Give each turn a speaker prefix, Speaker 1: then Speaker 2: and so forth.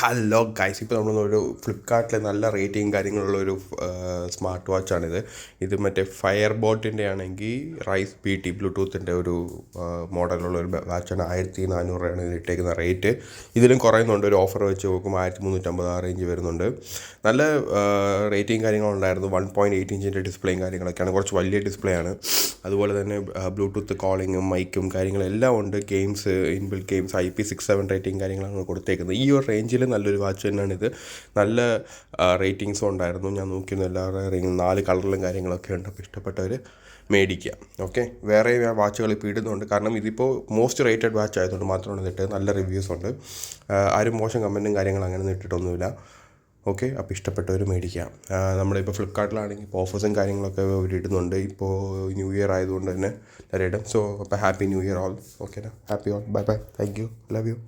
Speaker 1: Hello guys, ഇപ്പോൾ നമ്മളൊരു ഫ്ലിപ്കാർട്ടിൽ നല്ല റേറ്റിംഗ് കാര്യങ്ങളുള്ളൊരു സ്മാർട്ട് വാച്ചാണിത്. ഇത് മറ്റേ ഫയർ ബോട്ടിൻ്റെ ആണെങ്കിൽ റൈസ് BT ബ്ലൂടൂത്തിൻ്റെ ഒരു മോഡലുള്ള ഒരു വാച്ചാണ്. 1400 രൂപയാണ് ഇത് ഇട്ടേക്കുന്ന റേറ്റ്. ഇതിലും കുറയുന്നുണ്ട്, ഒരു ഓഫർ വെച്ച് നോക്കുമ്പോൾ 1350 ആ റേഞ്ച് വരുന്നുണ്ട്. നല്ല റേറ്റിംഗ് കാര്യങ്ങളുണ്ടായിരുന്നു. 1.8 ഇഞ്ചിൻ്റെ ഡിസ്പ്ലേയും കാര്യങ്ങളൊക്കെയാണ്, കുറച്ച് വലിയ ഡിസ്പ്ലേ ആണ്. അതുപോലെ തന്നെ ബ്ലൂടൂത്ത് കോളിങ്ങും മൈക്കും കാര്യങ്ങളെല്ലാം ഉണ്ട്. Games, inbuilt games, IP67 rating കാര്യങ്ങളാണ് കൊടുത്തേക്കുന്നത്. ഈ ഒരു റേഞ്ചിൽ നല്ലൊരു വാച്ച് തന്നെയാണിത്. നല്ല റേറ്റിങ്സും ഉണ്ടായിരുന്നു. ഞാൻ നോക്കിയിരുന്നു, എല്ലാവരുടെ 4 കളറിലും കാര്യങ്ങളൊക്കെ ഉണ്ട്. അപ്പോൾ ഇഷ്ടപ്പെട്ടവർ മേടിക്കുക. ഓക്കെ, വേറെ വാച്ചുകൾ ഇപ്പോൾ ഇടുന്നുണ്ട്. കാരണം ഇതിപ്പോൾ മോസ്റ്റ് റേറ്റഡ് വാച്ച് ആയതുകൊണ്ട് മാത്രമാണ് ഇതിട്ട്. നല്ല റിവ്യൂസ് ഉണ്ട്. ആരും മോശം കമൻറ്റും കാര്യങ്ങളും അങ്ങനെ ഇട്ടിട്ടൊന്നുമില്ല. ഓക്കെ, അപ്പോൾ ഇഷ്ടപ്പെട്ടവർ മേടിക്കാം. നമ്മളിപ്പോൾ ഫ്ലിപ്കാർട്ടിലാണെങ്കിൽ ഇപ്പോൾ ഓഫേഴ്സും കാര്യങ്ങളൊക്കെ അവർ ഇടുന്നുണ്ട്. ഇപ്പോൾ ന്യൂ ഇയർ ആയതുകൊണ്ട് തന്നെ ഇടും. സോ അപ്പോൾ happy new year all. Okay, happy all. Bye bye. Thank you. Love you.